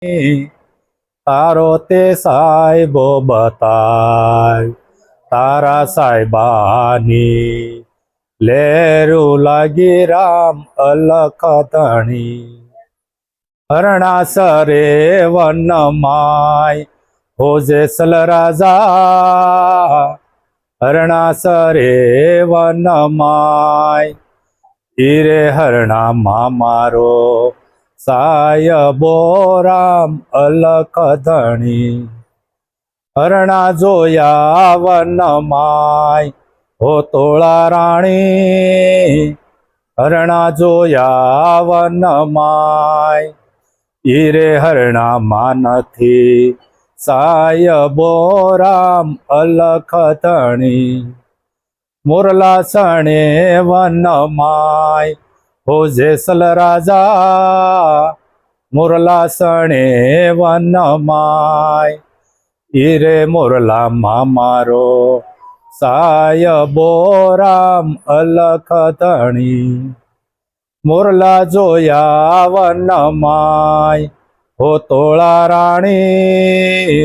તારો તે સાહેબો બતાય તારા સાહેબાની લેરું લાગી રામ અલખ ધણી હરણાસરે વનમાય હોજેસલ રાજા હરણાસરે વનમાય ઈરે હરણામાં મારો સાયબો રામ અલખ ધણી હરણા જોયા વનમાય હો તોળા રાણી હરણા જોયા વનમાય ઈરે હરણામાં નથી સાયબો રામ અલખ ધણી મોરલા સણે વનમાય હો જેસલ રાજા મોરલા સણે વનમાય ઈરે મોરલામાં મારો સાયબો રામ અલખ ધણી મોરલા જોયા વનમાય હો તોળા રાણી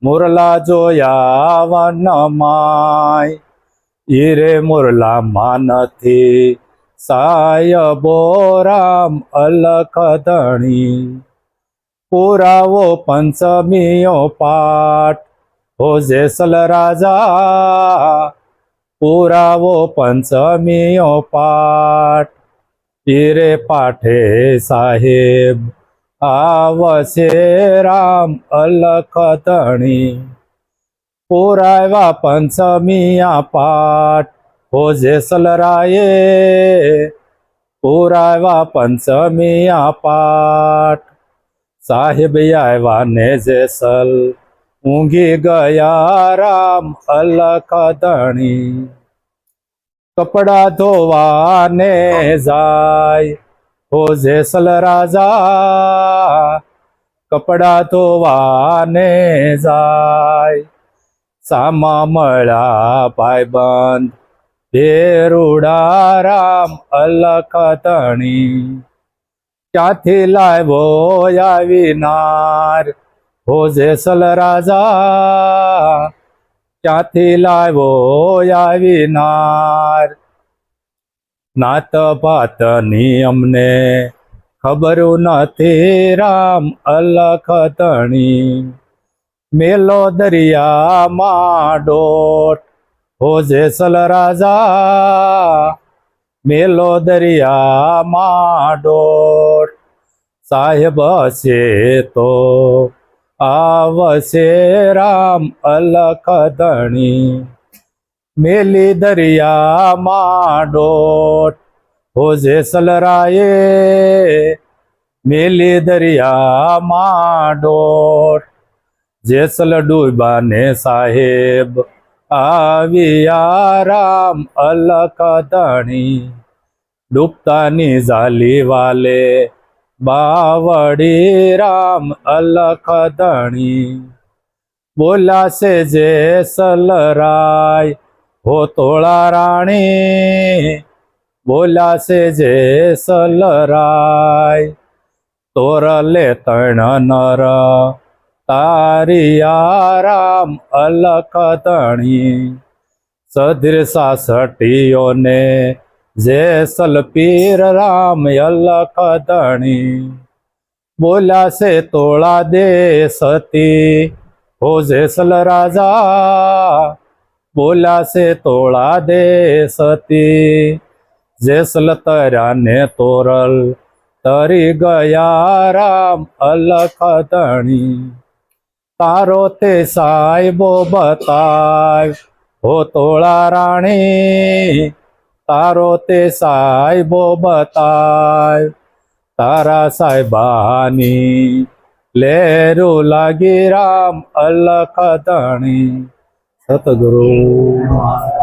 મોરલા જોયા વનમાય ઈરે મોરલામાં નથી સાયબો રામ અલખ ધણી પુરાવો પંચમીઓ પાઠ હો જેસલ રાજા પુરાવો પંચમીઓ પાઠ ઈરે પાઠે સાહેબ આવશે રામ અલખ ધણી પુરાવ્યા પંચમીયા પાઠ હો જેસલ રાયે પુરાવ્યા પંચમીયા પાઠ સાહેબ આવ્યા ને જેસલ ઊંઘી ગયા રામ અલખ ધણી કપડા ધોવાને જાય હો જેસલ રાજા કપડા ધોવાને જાય સામા મળ્યા ભાઈબંધ ભેરુડા રામ અલખ ધણી ક્યાંથી લાવ્યો આવીનાર હો જેસલ રાજા ક્યાંથી લાવ્યો આવીનાર નાત ભાતની અમને ખબર નથી રામ અલખ ધણી મેલો દરિયામાં ડોટ હો જેસલ રાજા મેલો દરિયામાં ડોટ સાહેબ હશે તો આવશે રામ અલખ ધણી મેલી દરિયામાં ડોટ હો જેસલ રાયે મેલી દરિયામાં ડોટ જેસલ ડૂબાને સાહેબ આવ્યા રામ અલખ ધણી ડૂબતાની જાલી વાલે બાવડી રામ અલખ ધણી બોલાશે જેસલ રાય હો તોળા રાણી બોલાશે જેસલ રાય તોરલે તણ નર તારિયા રામ અલખ ધણી સધીર સાસટીઓને જેસલ પીર રામ અલખ ધણી બોલાશે તોળા દેસતી હો જેસલ રાજા બોલાશે તોળા દેસતી જેસલ તર્યાને તોરલ તરી ગયા રામ અલખ ધણી તારો તે સાહેબો બતાય હો તોળા રાણી તારો તે સાહેબો બતાય તારા સાહેબાની લેરું લાગી રામ અલખ ધણી સતગુરુ